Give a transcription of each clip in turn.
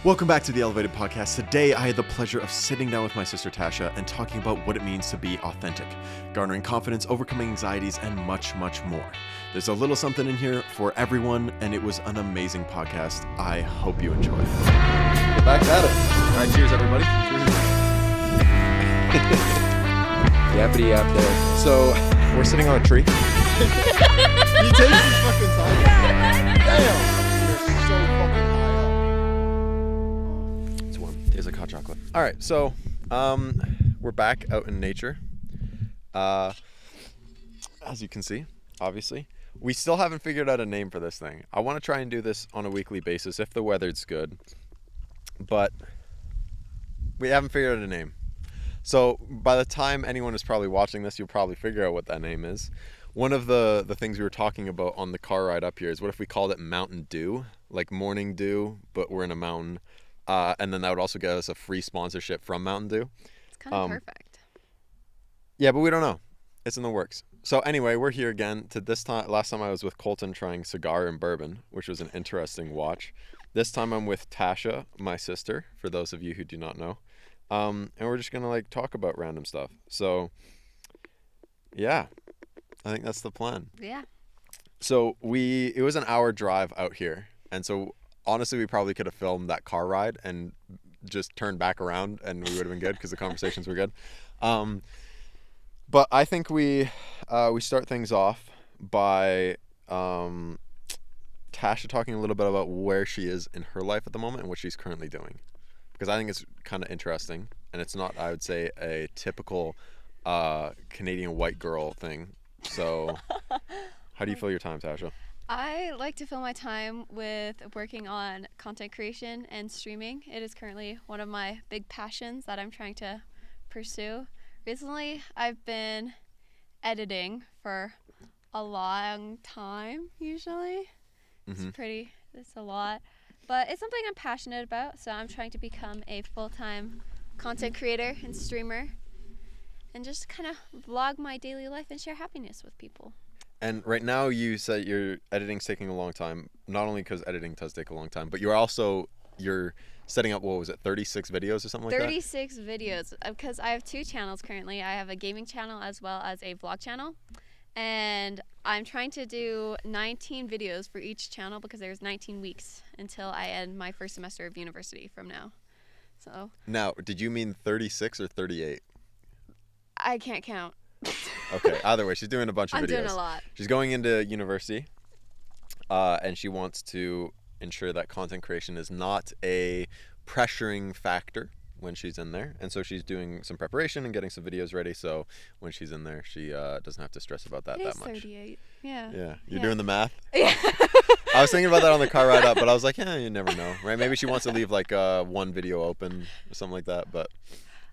Welcome back to the Elevated Podcast. Today, I had the pleasure of sitting down with my sister Tasha and talking about what it means to be authentic, garnering confidence, overcoming anxieties, and much, much more. There's a little something in here for everyone, and it was an amazing podcast. I hope you enjoy. Get back at it. All right, cheers, everybody. Yappity yap there. So, we're sitting on a tree. You take these fucking time. Damn! You're so fucking high up. It's warm. Tastes like hot chocolate. All right, so we're back out in nature. As you can see, obviously. We still haven't figured out a name for this thing. I want to try and do this on a weekly basis if the weather's good. But we haven't figured out a name. So by the time anyone is probably watching this, you'll probably figure out what that name is. One of the things we were talking about on the car ride up here is what if we called it Mountain Dew, like morning dew, but we're in a mountain. And then that would also get us a free sponsorship from Mountain Dew. It's kind of perfect. Yeah, but we don't know. It's in the works. So anyway, we're here again. Last time I was with Colton trying cigar and bourbon, which was an interesting watch. This time I'm with Tasha, my sister, for those of you who do not know. And we're just going to talk about random stuff. So yeah, I think that's the plan. Yeah. So it was an hour drive out here. And so honestly, we probably could have filmed that car ride and just turned back around and we would have been good because the conversations were good. But I think we start things off by Tasha talking a little bit about where she is in her life at the moment and what she's currently doing. Because I think it's kind of interesting. And it's not, I would say, a typical Canadian white girl thing. So how do you fill your time, Tasha? I like to fill my time with working on content creation and streaming. It is currently one of my big passions that I'm trying to pursue. Recently, I've been editing for a long time, usually. It's a lot. But it's something I'm passionate about, so I'm trying to become a full-time content creator and streamer and just kind of vlog my daily life and share happiness with people. And right now you said your editing's taking a long time, not only because editing does take a long time, but you're setting up, 36 videos or something like that? 36 videos, because I have two channels currently. I have a gaming channel as well as a vlog channel. And I'm trying to do 19 videos for each channel because there's 19 weeks until I end my first semester of university from now. So. Now, did you mean 36 or 38? I can't count. Okay, either way, she's doing a bunch of videos. I'm doing a lot. She's going into university, and she wants to ensure that content creation is not a pressuring factor when she's in there, and so she's doing some preparation and getting some videos ready, so when she's in there she doesn't have to stress about that much. 38. Yeah You're doing the math. Yeah. I was thinking about that on the car ride up, but I was like, yeah, you never know, right? Maybe she wants to leave one video open or something like that, but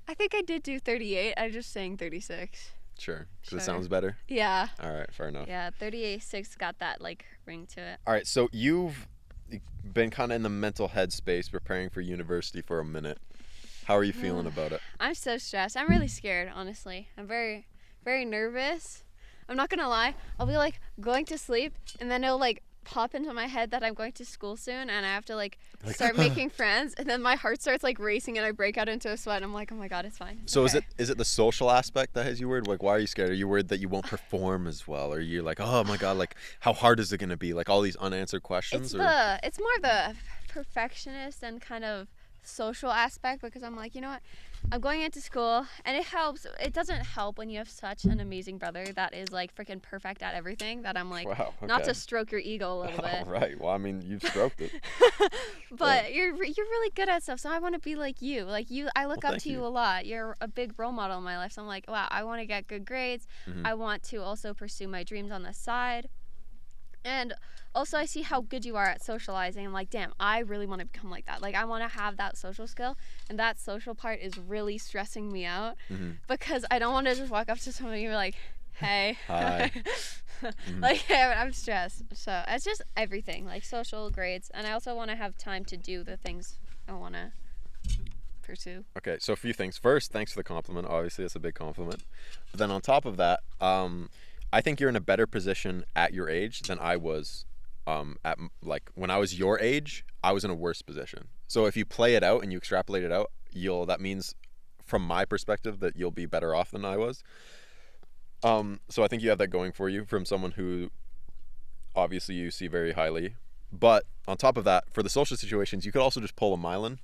I think I did do 38. I'm just saying 36. Sure, because it sounds better. Yeah. All right, fair enough. Yeah, 36 got that ring to it. All right, so you've been kind of in the mental headspace preparing for university for a minute. How are you feeling about it? I'm so stressed. I'm really scared, honestly. I'm very, very nervous. I'm not gonna lie. I'll be going to sleep, and then it'll pop into my head that I'm going to school soon, and I have to start making friends, and then my heart starts racing, and I break out into a sweat. And I'm like, oh my god, it's fine. So okay. Is it the social aspect that has you worried? Why are you scared? Are you worried that you won't perform as well? Or you're like, oh my god, how hard is it gonna be? All these unanswered questions. It's more the perfectionist and kind of social aspect, because I'm like, you know what, I'm going into school, and it helps. It doesn't help when you have such an amazing brother that is freaking perfect at everything, that I'm like, wow, okay. Not to stroke your ego a little bit. Right. Well, I mean, you've stroked it. But you're really good at stuff, so I want to be like you. I look up to you a lot. You're a big role model in my life, so I'm like, wow, I want to get good grades. Mm-hmm. I want to also pursue my dreams on the side. And also I see how good you are at socializing. I'm like, damn, I really want to become like that. I want to have that social skill, and that social part is really stressing me out. Mm-hmm. Because I don't want to just walk up to somebody and be like, hey. Hi. Mm-hmm. I'm stressed. So it's just everything, social, grades, and I also want to have time to do the things I want to pursue. Okay, so a few things. First, thanks for the compliment. Obviously, that's a big compliment. But then on top of that, I think you're in a better position at your age than I was. When I was your age, I was in a worse position. So if you play it out and you extrapolate it out, that means from my perspective that you'll be better off than I was. So I think you have that going for you from someone who obviously you see very highly. But on top of that, for the social situations, you could also just pull a Mylan.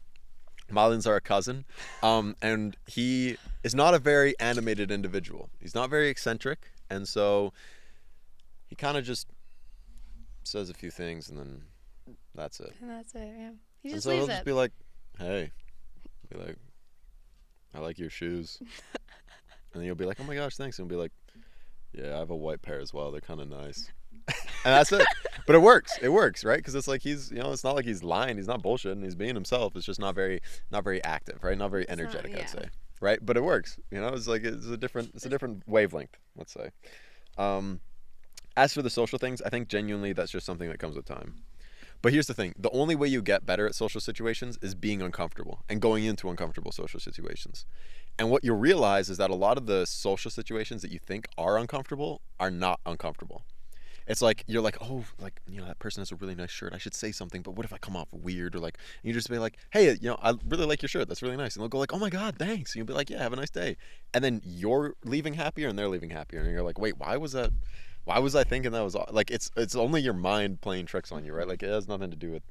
Mylans are a cousin, and he is not a very animated individual. He's not very eccentric, and so he kind of just says a few things, and then that's it. And that's it, yeah. He And just so leaves he'll just it. be like, "Hey," be like, "I like your shoes," and then you'll be like, "Oh my gosh, thanks," and he'll be like, "Yeah, I have a white pair as well. They're kind of nice." And that's it. But it works, right? Because it's like it's not like he's lying, he's not bullshitting, he's being himself. It's just not very active, right? Not very energetic, I'd say, right? But it works. It's like it's a different wavelength, let's say. As for the social things, I think genuinely that's just something that comes with time. But here's the thing: the only way you get better at social situations is being uncomfortable and going into uncomfortable social situations. And what you'll realize is that a lot of the social situations that you think are uncomfortable are not uncomfortable. It's like you're like, oh, like that person has a really nice shirt. I should say something, but what if I come off weird? Or like, and you just be like, hey, I really like your shirt. That's really nice. And they'll go like, oh my god, thanks. And you'll be like, yeah, have a nice day. And then you're leaving happier, and they're leaving happier, and you're like, wait, why was that? Why was I thinking that was like? It's only your mind playing tricks on you, right? Like it has nothing to do with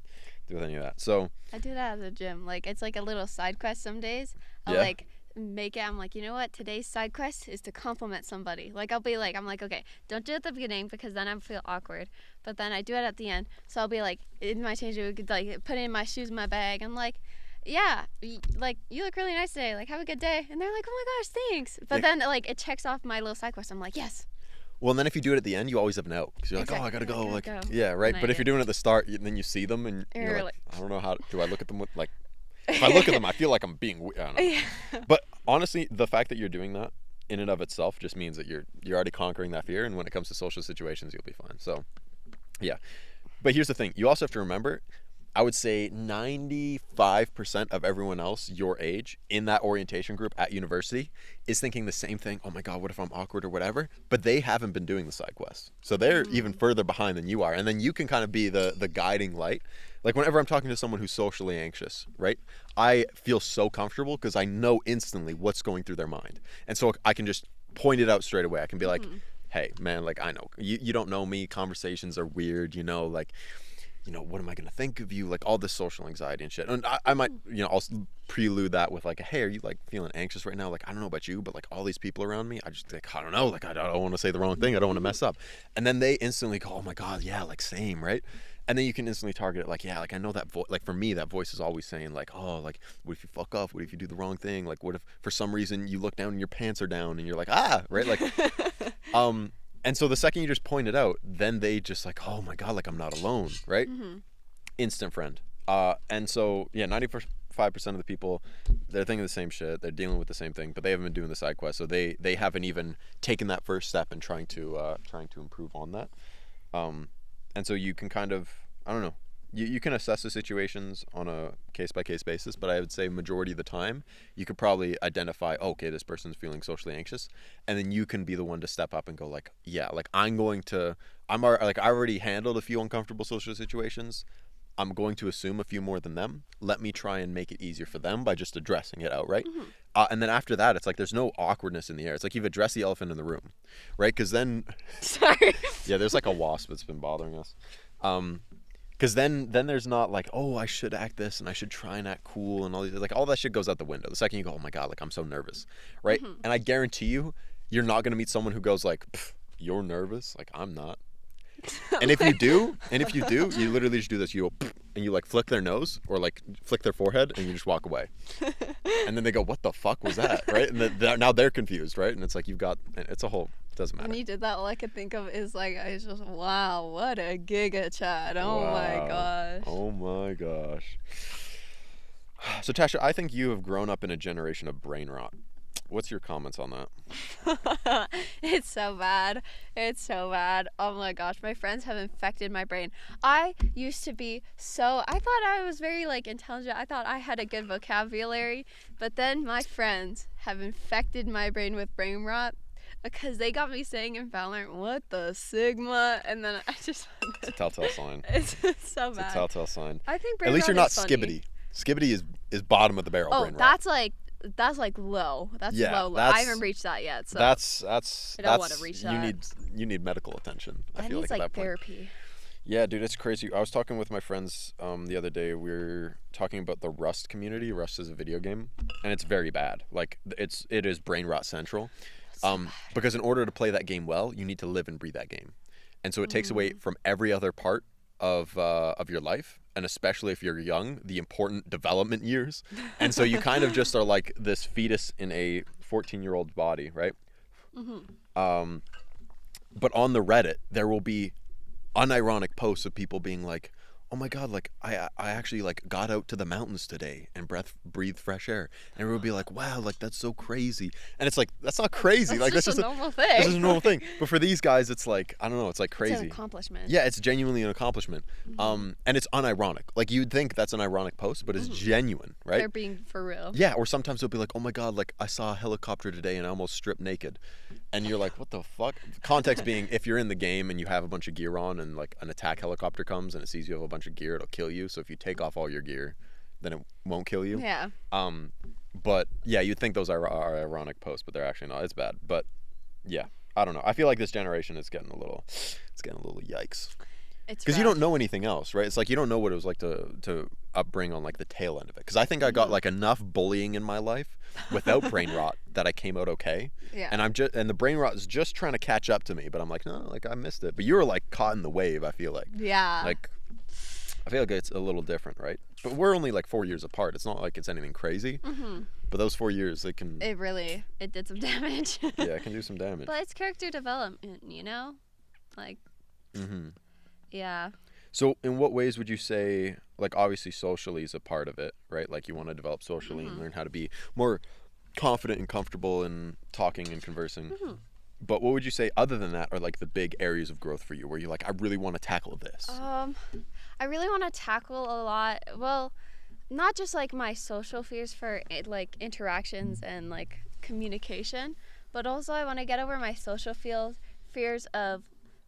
any of that. So I do that at the gym. Like it's like a little side quest some days. I'll like make it. I'm like, you know what? Today's side quest is to compliment somebody. Like I'm like, okay, don't do it at the beginning because then I feel awkward. But then I do it at the end. So I'll be like in my change room, like put in my shoes in my bag. I'm like, yeah, like you look really nice today. Like have a good day. And they're like, oh my gosh, thanks. But then like it checks off my little side quest. I'm like, yes. Well, and then if you do it at the end, you always have an out. Because you're like, oh, I gotta go. Like, yeah, right. But if you're doing it at the start, then you see them, and you're like, I don't know how. Do I look at them with like? If I look at them, I feel like I'm being. I don't know. Yeah. But honestly, the fact that you're doing that in and of itself just means that you're already conquering that fear, and when it comes to social situations, you'll be fine. So, yeah. But here's the thing: you also have to remember. I would say 95% of everyone else your age in that orientation group at university is thinking the same thing. Oh my God, what if I'm awkward or whatever? But they haven't been doing the side quests. So they're even further behind than you are. And then you can kind of be the guiding light. Like whenever I'm talking to someone who's socially anxious, right? I feel so comfortable because I know instantly what's going through their mind. And so I can just point it out straight away. I can be like, hey, man, like I know you don't know me. Conversations are weird, like, what am I going to think of you? Like all this social anxiety and shit. And I might, I'll prelude that with like, hey, are you like feeling anxious right now? Like, I don't know about you, but like all these people around me, I just like, I don't know. Like, I don't want to say the wrong thing. I don't want to mess up. And then they instantly go, oh my God, yeah, like same, right? And then you can instantly target it like, yeah, like I know that voice, like for me, that voice is always saying like, oh, like what if you fuck up? What if you do the wrong thing? Like what if for some reason you look down and your pants are down and you're like, right? Like, and so the second you just point it out, then they just like, oh my God, like I'm not alone, right? Instant friend. And so, yeah, 95% of the people, they're thinking the same shit. They're dealing with the same thing, but they haven't been doing the side quest. So they haven't even taken that first step in trying to improve on that. And so you can kind of, I don't know, you can assess the situations on a case-by-case basis, but I would say majority of the time, you could probably identify, okay, this person's feeling socially anxious, and then you can be the one to step up and go like, yeah, like I already handled a few uncomfortable social situations. I'm going to assume a few more than them. Let me try and make it easier for them by just addressing it outright. And then after that, it's like there's no awkwardness in the air. It's like you've addressed the elephant in the room, right? Because then... Sorry. Yeah, there's like a wasp that's been bothering us. Because then there's not like, oh, I should act this and I should try and act cool and all these, like all that shit goes out the window. The second you go, oh my God, like I'm so nervous, right? And I guarantee you're not going to meet someone who goes like, you're nervous? Like I'm not. And if you do, you literally just do this. You go, and you like flick their nose or like flick their forehead and you just walk away. And then they go, what the fuck was that, right? And now they're confused, right? And it's like it's a whole, it doesn't matter. When you did that, all I could think of is like, I was just, wow, what a giga chat. Oh my gosh. Oh my gosh. So Tasha, I think you have grown up in a generation of brain rot. What's your comments on that? It's so bad. It's so bad. Oh my gosh, my friends have infected my brain. I used to be I thought I was very like intelligent. I thought I had a good vocabulary, but then my friends have infected my brain with brain rot because they got me saying in Valorant, what the Sigma? And then I just... It's a telltale sign. It's so bad. It's a telltale sign. I think brain At least rot you're not is funny. skibbity. Skibbity is bottom of the barrel Oh, brain rot. that's like low. That's Yeah, low. that's- I haven't reached that yet. So That's I don't wanna reach that. You need medical attention. I that feel needs like at like that point. therapy. Yeah, dude, it's crazy. I was talking with my friends the other day. We were talking about the Rust community. Rust is a video game, and it's very bad. Like it is brain rot central. Because in order to play that game well, you need to live and breathe that game, and so it takes away from every other part of your life, and especially if you're young, the important development years. And so you kind of just are like this fetus in a 14-year-old body, right? But on the Reddit, there will be unironic posts of people being like, oh my god, like I actually like got out to the mountains today and breathed fresh air, and everyone would be like, wow, like that's so crazy. And it's like, that's not crazy. That's like just that's a just normal This thing. is a normal thing. But for these guys, it's like, I don't know, it's like crazy. It's an accomplishment. Yeah, it's genuinely an accomplishment. And it's unironic. Like you'd think that's an ironic post, but it's genuine, right? They're being for real. Yeah, or sometimes they'll be like, oh my god, like I saw a helicopter today and I almost stripped naked. And you're like, what the fuck? Context being, if you're in the game and you have a bunch of gear on and like an attack helicopter comes and it sees you have a bunch of gear, it'll kill you. So if you take off all your gear, then it won't kill you. Yeah. But yeah, you'd think those are ironic posts, but they're actually not. It's bad. But yeah, I don't know. I feel like this generation is getting a little yikes. It's Because you rough. don't know anything else, right? It's like you don't know what it was like to upbring on like the tail end of it. Because I think I got like enough bullying in my life without brain rot that I came out okay. Yeah. And the brain rot is just trying to catch up to me. But I'm like, no, like I missed it. But you were like caught in the wave. I feel like. Yeah. Like, I feel like it's a little different, right? But we're only like 4 years apart. It's not like it's anything crazy. But those 4 years, they can. It did some damage. Yeah, it can do some damage. But it's character development, you know? Like, yeah. So in what ways would you say, like obviously socially is a part of it, right? Like you want to develop socially and learn how to be more confident and comfortable in talking and conversing. But what would you say other than that are like the big areas of growth for you where you're like, I really want to tackle this? I really want to tackle a lot. Well, not just like my social fears for like interactions and like communication, but also I want to get over my social fears of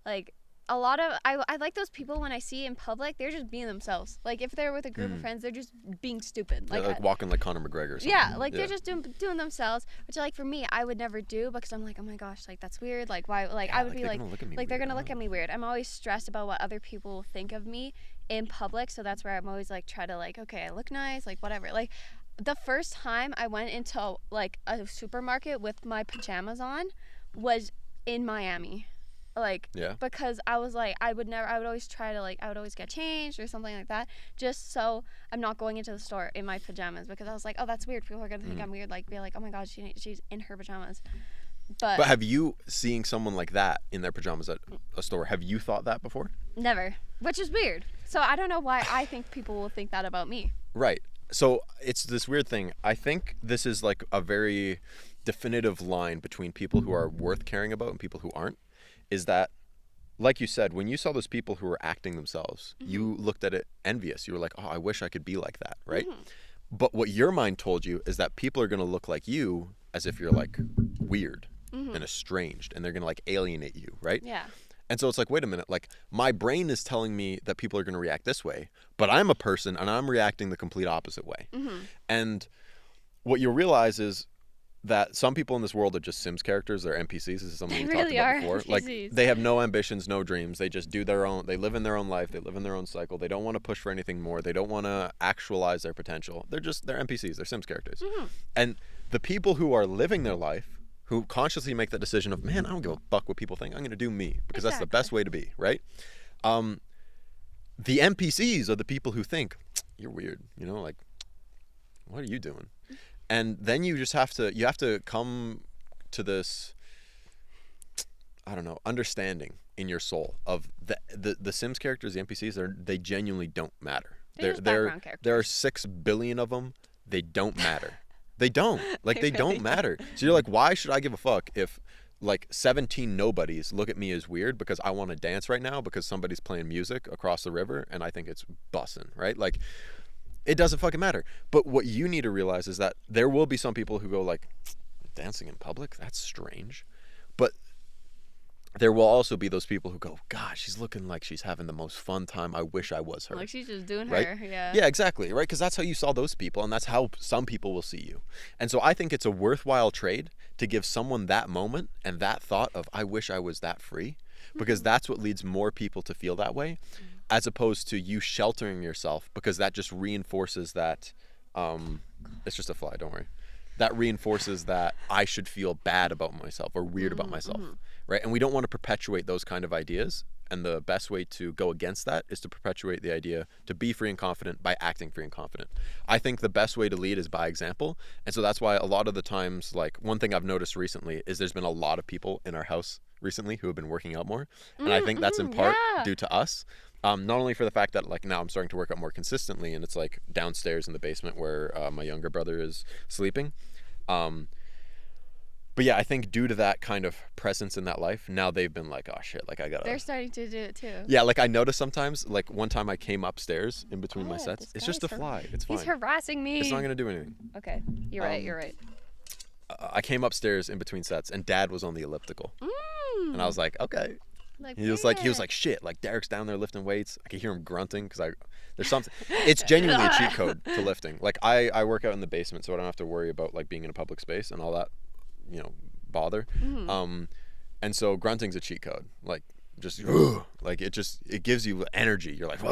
like a lot of I like those people when I see in public, they're just being themselves. Like if they're with a group of friends, they're just being stupid. Like, like walking like Conor McGregor or something. Yeah, like they're just doing themselves, which like for me, I would never do because I'm like, oh my gosh, like that's weird. Like why? Like Yeah, I would like, be they're like, gonna look at me like they're weird, gonna I look know. at me weird. I'm always stressed about what other people will think of me in public, so that's where I'm always like try to like, okay, I look nice, like whatever. Like the first time I went into like a supermarket with my pajamas on was in Miami. Like, Yeah. because I was like, I would always try to like, I would always get changed or something like that, just so I'm not going into the store in my pajamas, because I was like, oh, that's weird. People are gonna think I'm weird. Like, be like, oh my god, she's in her pajamas. But But have you, seeing someone like that in their pajamas at a store, have you thought that before? never, which is weird. So I don't know why I think people will think that about me. Right. So it's this weird thing. I think this is like a very definitive line between people who are worth caring about and people who aren't, is that, like you said, when you saw those people who were acting themselves, you looked at it envious. You were like, oh, I wish I could be like that, right? But what your mind told you is that people are going to look like you as if you're like weird and estranged, and they're going to like alienate you, right? Yeah. And so it's like, wait a minute, like my brain is telling me that people are going to react this way, but I'm a person and I'm reacting the complete opposite way. And what you realize is that some people in this world are just Sims characters. They're NPCs. This is something They we talked really about are before. Like NPCs. they have no ambitions, no dreams. They just do their own. They live in their own life. They live in their own cycle. They don't want to push for anything more. They don't want to actualize their potential. They're NPCs. They're Sims characters. And the people who are living their life, who consciously make that decision of, man, I don't give a fuck what people think. I'm going to do me because that's the best way to be, right? The NPCs are the people who think, you're weird, you know, like, what are you doing? And then you have to come to this, I don't know, understanding in your soul of the Sims characters, the NPCs, they genuinely don't matter. They're just background characters. There are 6 billion of them. They don't matter. They don't. Like, they They don't really matter. So you're like, why should I give a fuck if like 17 nobodies look at me as weird because I want to dance right now because somebody's playing music across the river and I think it's bussin', right? Like, it doesn't fucking matter. But what you need to realize is that there will be some people who go like, dancing in public? That's strange. But there will also be those people who go, God, she's looking like she's having the most fun time. I wish I was her. Like she's just doing Right? her. Yeah. Yeah, exactly. Right? Because that's how you saw those people, and that's how some people will see you. And so I think it's a worthwhile trade to give someone that moment and that thought of, I wish I was that free, because that's what leads more people to feel that way, as opposed to you sheltering yourself, because that just reinforces that. It's just a fly, don't worry. That reinforces that I should feel bad about myself or weird about myself, right? And we don't want to perpetuate those kind of ideas. And the best way to go against that is to perpetuate the idea to be free and confident by acting free and confident. I think the best way to lead is by example. And so that's why a lot of the times, like one thing I've noticed recently is there's been a lot of people in our house recently who have been working out more. And I think that's in part due to us. Not only for the fact that like now I'm starting to work out more consistently, and it's like downstairs in the basement where my younger brother is sleeping. But yeah, I think due to that kind of presence in that life, now they've been like, oh shit, like I gotta. They're starting to do it too. Yeah, like I notice sometimes, like one time I came upstairs in between my sets. this It's just a guy's fly. It's fine. He's harassing me. It's not gonna do anything. Okay, you're right. You're right. I came upstairs in between sets, and Dad was on the elliptical, and I was like, okay. Like, He was like shit. Like Derek's down there lifting weights. I could hear him grunting because there's something. It's genuinely a cheat code to lifting. Like I work out in the basement, so I don't have to worry about like being in a public space and all that, bother. And so grunting's a cheat code. Like just like it gives you energy. You're like,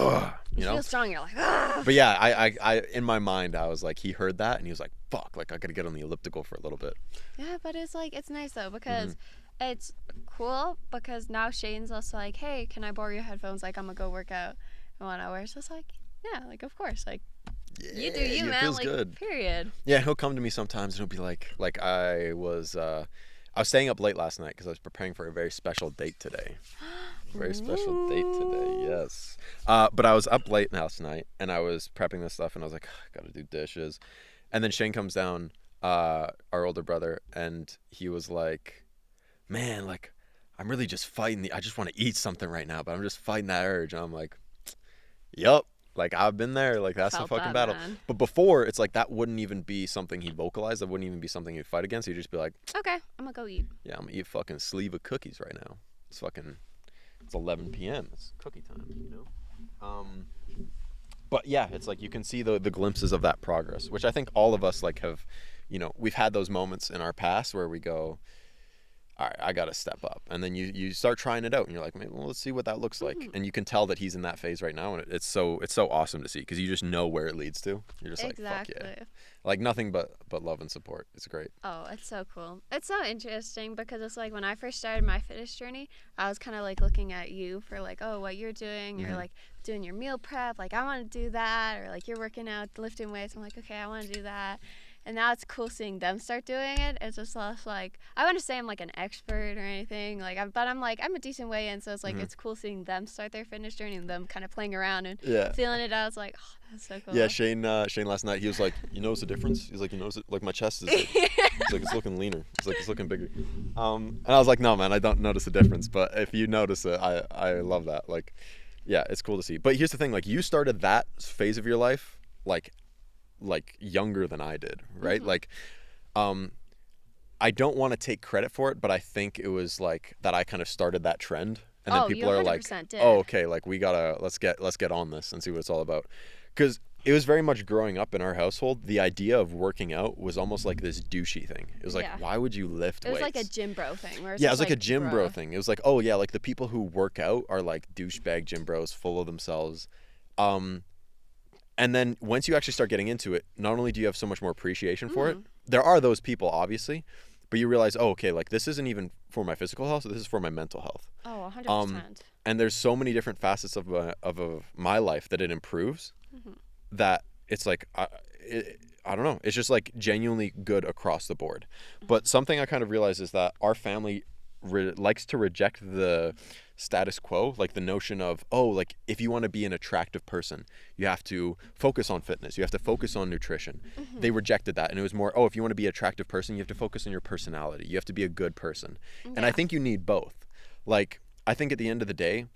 you feel strong. You're like, ah. But yeah, I in my mind I was like, he heard that and he was like, fuck, like I gotta get on the elliptical for a little bit. Yeah, but it's like it's nice though because it's cool because now Shane's also like, hey, can I borrow your headphones? Like I'm gonna go work out in 1 hour. So it's like, yeah, like of course, like you do you, it man. feels Like good. period. Yeah, he'll come to me sometimes and he'll be like I was staying up late last night because I was preparing for a very special date today. Very special date today, yes. But I was up late last night and I was prepping this stuff and I was like, I gotta do dishes. And then Shane comes down, our older brother, and he was like, man, like I'm really just fighting I just want to eat something right now, but I'm just fighting that urge. And I'm like, yup. Like I've been there, like that's Felt the fucking that, battle. man. But before, it's like that wouldn't even be something he'd vocalize. That wouldn't even be something he'd fight against. He'd just be like, Okay, I'm gonna go eat. yeah, I'm gonna eat a fucking sleeve of cookies right now. It's 11 p.m. It's cookie time, But yeah, it's like you can see the glimpses of that progress, which I think all of us like have, we've had those moments in our past where we go, all right, I gotta step up, and then you start trying it out, and you're like, well, let's see what that looks like, and you can tell that he's in that phase right now, and it's so awesome to see because you just know where it leads to. You're just Exactly. like, fuck yeah, like nothing but love and support. It's great. Oh, it's so cool. It's so interesting because it's like when I first started my fitness journey, I was kind of like looking at you for like, oh, what you're doing. You're like doing your meal prep. Like, I want to do that. Or like you're working out, lifting weights. I'm like, okay, I want to do that. And now it's cool seeing them start doing it. It's just less like, I wouldn't say I'm like an expert or anything. Like, but I'm a decent way in. So it's like, it's cool seeing them start their fitness journey and them kind of playing around and feeling it out. It's like, oh, that's so cool. Yeah, Shane last night, he was like, you notice the difference? He's like, you notice it? Like my chest is like, he's like, it's looking leaner. He's like, it's looking bigger. And I was like, no, man, I don't notice the difference. But if you notice it, I love that. Like, yeah, it's cool to see. But here's the thing, like you started that phase of your life, like younger than I did, right? Like, I don't want to take credit for it, but I think it was like that I kind of started that trend. And then people are like, did. oh, okay, like we gotta, let's get on this and see what it's all about. Because it was very much growing up in our household, the idea of working out was almost like this douchey thing. It was like, why would you lift weights? It was like a gym bro thing. Where Yeah, it was like a gym bro thing. It was like, oh yeah, like the people who work out are like douchebag gym bros, full of themselves. And then once you actually start getting into it, not only do you have so much more appreciation for it, there are those people, obviously, but you realize, oh, okay, like this isn't even for my physical health, this is for my mental health. Oh, 100%. And there's so many different facets of my life that it improves that it's like, I don't know, it's just like genuinely good across the board. But something I kind of realized is that our family likes to reject the status quo, like the notion of, oh, like if you want to be an attractive person, you have to focus on fitness, you have to focus on nutrition. They rejected that, and it was more, oh, if you want to be an attractive person, you have to focus on your personality, you have to be a good person. And I think you need both. Like, I think at the end of the day,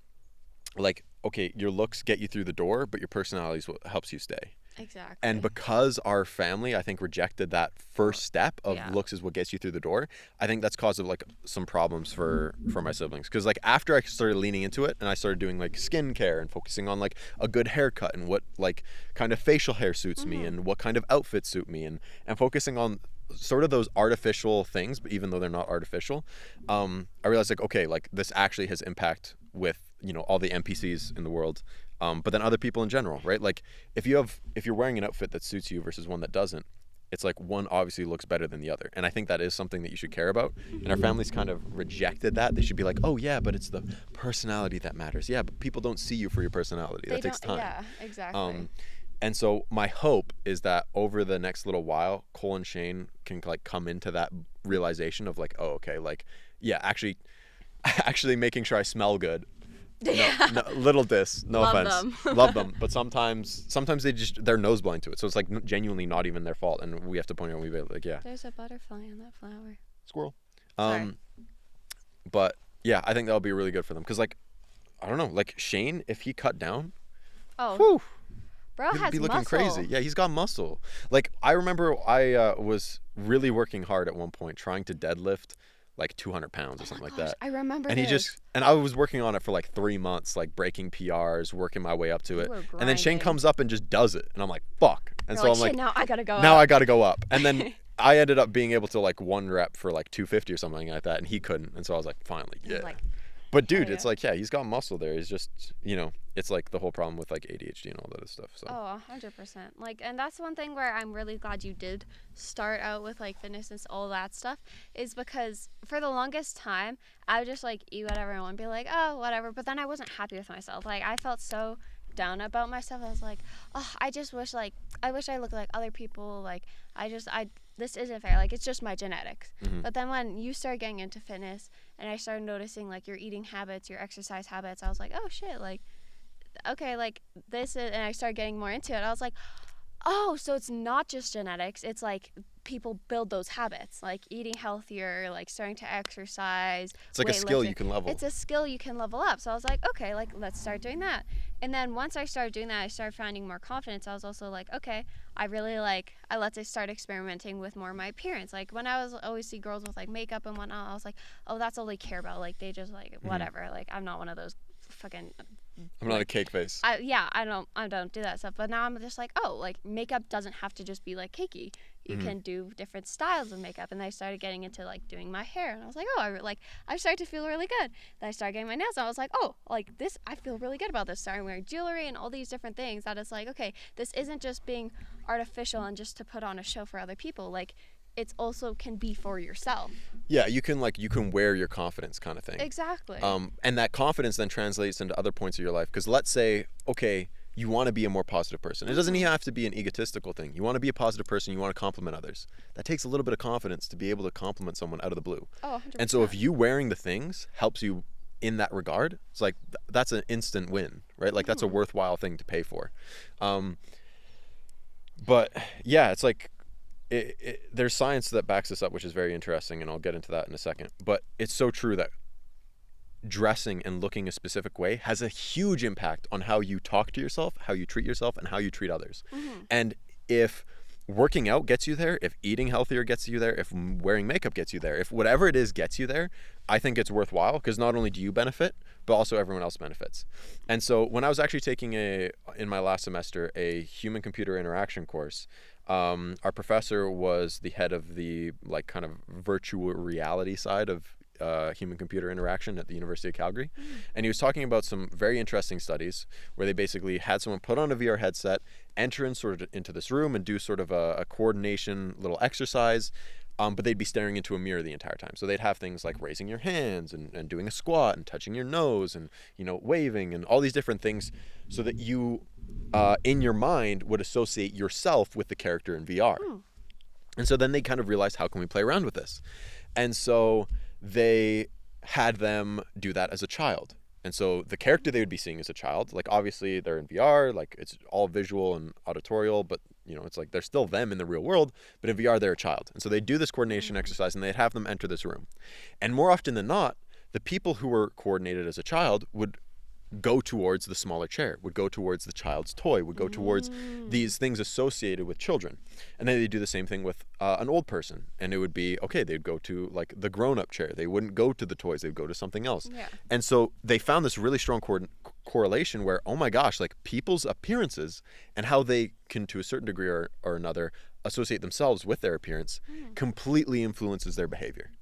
like, okay, your looks get you through the door, but your personality is what helps you stay. Exactly. And because our family, I think, rejected that first step of Yeah. looks is what gets you through the door, I think that's caused like some problems for my siblings. Because like after I started leaning into it and I started doing like skincare and focusing on like a good haircut and what like kind of facial hair suits me and what kind of outfits suit me and focusing on sort of those artificial things, but even though they're not artificial, I realized like, okay, like this actually has impact with, you know, all the NPCs in the world. But then other people in general, right? Like if you're wearing an outfit that suits you versus one that doesn't, it's like one obviously looks better than the other. And I think that is something that you should care about. And our families kind of rejected that. They should be like, oh yeah, but it's the personality that matters. Yeah, but people don't see you for your personality. That takes time. Yeah, exactly. And so my hope is that over the next little while, Cole and Shane can like come into that realization of like, oh, okay, like, yeah, actually making sure I smell good. No, little diss, no Love offense. them. Love them, but sometimes they're nose blind to it, so it's like genuinely not even their fault, and we have to point out we like, yeah, There's a butterfly on that flower. squirrel. Sorry. But yeah, I think that'll be really good for them because like, I don't know, like Shane, if he cut down, Oh, whew, bro he'd has be looking muscle. crazy. Yeah, he's got muscle. Like I remember I was really working hard at one point trying to deadlift like 200 pounds or something like that. I remember And this. I was working on it for like 3 months, like breaking PRs, working my way up to it. You were And then Shane grinding. comes up and just does it. And I'm like, fuck. And You're so like, I'm like, "Shit, now I gotta go now up." I got to go up. And then I ended up being able to like one rep for like 250 or something like that. And he couldn't. And so I was like, finally, And yeah. like, But dude, hell it's yeah. like, yeah, he's got muscle there. He's just, you know, it's like the whole problem with like ADHD and all that other stuff. So Oh, 100%. Like, and that's one thing where I'm really glad you did start out with like fitness and all that stuff, is because for the longest time I would just like eat whatever I want and be like, oh, whatever. But then I wasn't happy with myself. Like, I felt so down about myself. I was like, oh, I wish I looked like other people. Like, this isn't fair. Like, it's just my genetics. But then when you start getting into fitness and I started noticing like your eating habits, your exercise habits, I was like, oh shit, like, okay, like this is, and I started getting more into it. I was like, oh, so it's not just genetics. It's like people build those habits, like eating healthier, like starting to exercise. it's like a skill you weightlifting. can level. It's a skill you can level up. So I was like, okay, like let's start doing that. And then once I started doing that, I started finding more confidence. I was also like, okay, I really like, I let us start experimenting with more of my appearance. Like when I was always see girls with like makeup and whatnot, I was like, oh, that's all they care about. Like they just like whatever. Like I'm not one of those fucking I'm not a cake face. I don't do that stuff. But now I'm just like, oh, like makeup doesn't have to just be like cakey. You can do different styles of makeup. And I started getting into like doing my hair, and I was like, oh, I started to feel really good. Then I started getting my nails, and I was like, oh, like this, I feel really good about this. Started wearing jewelry and all these different things. That it's like, okay, this isn't just being artificial and just to put on a show for other people. Like, it's also can be for yourself. Yeah, you can wear your confidence kind of thing. Exactly. And that confidence then translates into other points of your life. Because let's say, okay, you want to be a more positive person. It doesn't even have to be an egotistical thing. You want to be a positive person. You want to compliment others. That takes a little bit of confidence to be able to compliment someone out of the blue. Oh, 100%. And so if you wearing the things helps you in that regard, it's like that's an instant win, right? Like that's a worthwhile thing to pay for. But yeah, it's like there's science that backs this up, which is very interesting, and I'll get into that in a second. But it's so true that dressing and looking a specific way has a huge impact on how you talk to yourself, how you treat yourself, and how you treat others. And if working out gets you there, if eating healthier gets you there, if wearing makeup gets you there, if whatever it is gets you there, I think it's worthwhile, because not only do you benefit, but also everyone else benefits. And so when I was actually taking in my last semester, a human computer interaction course, our professor was the head of the like kind of virtual reality side of human computer interaction at the University of Calgary. And he was talking about some very interesting studies where they basically had someone put on a VR headset, enter in sort of into this room and do sort of a coordination little exercise, but they'd be staring into a mirror the entire time. So they'd have things like raising your hands and doing a squat and touching your nose and, you know, waving and all these different things, so that you in your mind would associate yourself with the character in VR. And so then they kind of realized, how can we play around with this? And so they had them do that as a child. And so the character they would be seeing as a child, like obviously they're in VR, like it's all visual and auditorial, but you know, it's like they're still them in the real world, but in VR they're a child. And so they do this coordination exercise and they'd have them enter this room. And more often than not, the people who were coordinated as a child would go towards the smaller chair, would go towards the child's toy, would go towards these things associated with children. And then they do the same thing with an old person, and it would be, okay, they'd go to like the grown-up chair. They wouldn't go to the toys, they'd go to something else. Yeah. And so they found this really strong correlation where, oh my gosh, like people's appearances and how they can, to a certain degree or another, associate themselves with their appearance completely influences their behavior.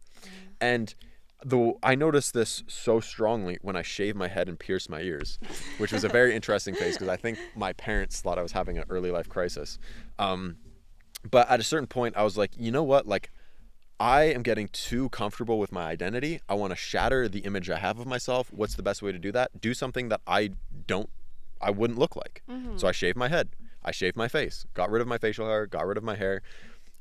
And though I noticed this so strongly when I shaved my head and pierced my ears, which was a very interesting phase because I think my parents thought I was having an early life crisis. But at a certain point, I was like, you know what? Like, I am getting too comfortable with my identity. I want to shatter the image I have of myself. What's the best way to do that? Do something that I wouldn't look like. So I shaved my head. I shaved my face, got rid of my facial hair, got rid of my hair.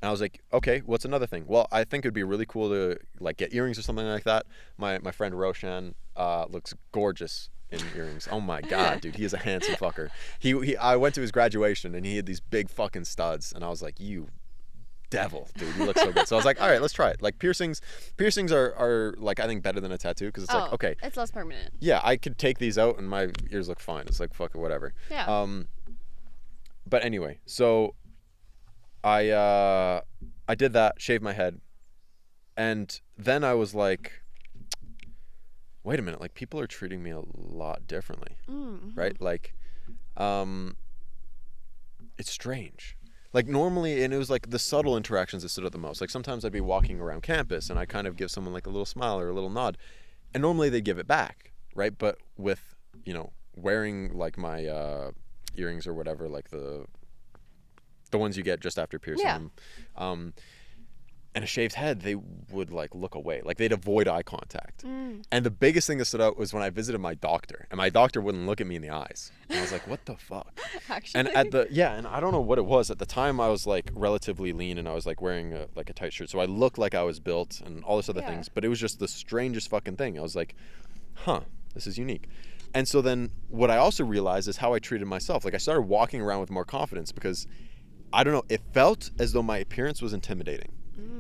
And I was like, okay, what's another thing? Well, I think it'd be really cool to like get earrings or something like that. My friend Roshan looks gorgeous in earrings. Oh my God, dude, he is a handsome fucker. I went to his graduation and he had these big fucking studs, and I was like, you devil, dude, you look so good. So I was like, all right, let's try it. Like piercings are like, I think better than a tattoo because it's like, okay, it's less permanent. Yeah, I could take these out and my ears look fine. It's like, fuck it, whatever. Yeah. But anyway, so I did that, shaved my head, and then I was like, wait a minute, like people are treating me a lot differently, right? Like, it's strange. Like normally, and it was like the subtle interactions that stood out the most. Like sometimes I'd be walking around campus and I kind of give someone like a little smile or a little nod, and normally they give it back, right? But with, wearing like my earrings or whatever, like the ones you get just after piercing them, and a shaved head, they would like look away, like they'd avoid eye contact. And the biggest thing that stood out was when I visited my doctor, and my doctor wouldn't look at me in the eyes. And I was like, what the fuck? Actually. And and I don't know what it was. At the time I was like relatively lean and I was like wearing a tight shirt, so I looked like I was built and all this other things, but it was just the strangest fucking thing. I was like, this is unique. And so then what I also realized is how I treated myself. Like I started walking around with more confidence because, I don't know, it felt as though my appearance was intimidating.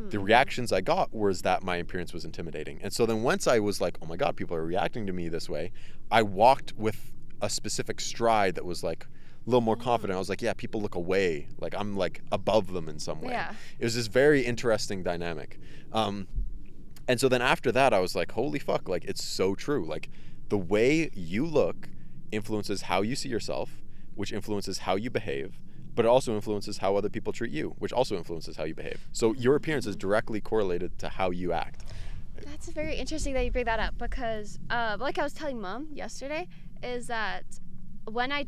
The reactions I got was that my appearance was intimidating. And so then once I was like, oh my God, people are reacting to me this way, I walked with a specific stride that was like a little more confident. I was like, yeah, people look away. Like I'm like above them in some way. Yeah. It was this very interesting dynamic. And so then after that, I was like, holy fuck, like it's so true. Like the way you look influences how you see yourself, which influences how you behave. But it also influences how other people treat you, which also influences how you behave. So your appearance is directly correlated to how you act. That's very interesting that you bring that up because, like I was telling Mom yesterday, is that when I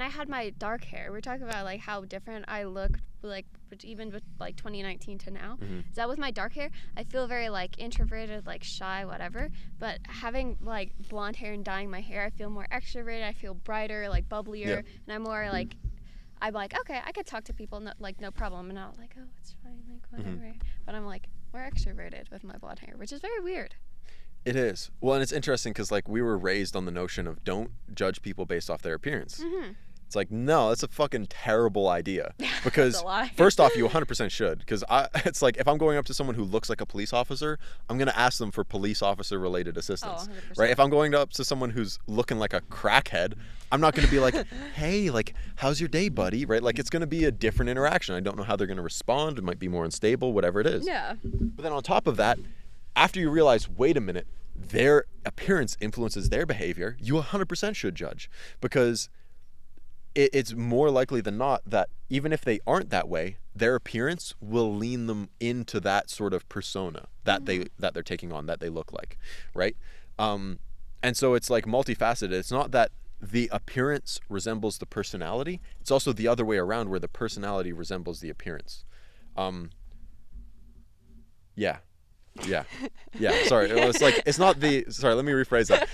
had my dark hair, we're talking about like how different I looked, like even with like 2019 to now. Is that with my dark hair, I feel very like introverted, like shy, whatever. But having like blonde hair and dyeing my hair, I feel more extroverted. I feel brighter, like bubblier, and I'm more like. I'm like, okay, I could talk to people, no problem. And I'm like, oh, it's fine, like, whatever. But I'm like, more extroverted with my blonde hair, which is very weird. It is. Well, and it's interesting because, like, we were raised on the notion of don't judge people based off their appearance. It's like, no, that's a fucking terrible idea. Because, first off, you 100% should. Because it's like, if I'm going up to someone who looks like a police officer, I'm going to ask them for police officer-related assistance. Oh, 100%. Right? If I'm going up to someone who's looking like a crackhead, I'm not going to be like, hey, like, how's your day, buddy? Right? Like, it's going to be a different interaction. I don't know how they're going to respond. It might be more unstable, whatever it is. Yeah. But then on top of that, after you realize, wait a minute, their appearance influences their behavior, you 100% should judge. Because it's more likely than not that even if they aren't that way, their appearance will lean them into that sort of persona that they're taking on, that they look like, right? And so it's like multifaceted. It's not that the appearance resembles the personality. It's also the other way around, where the personality resembles the appearance. Yeah. Sorry, it's like it's not the. Sorry, let me rephrase that.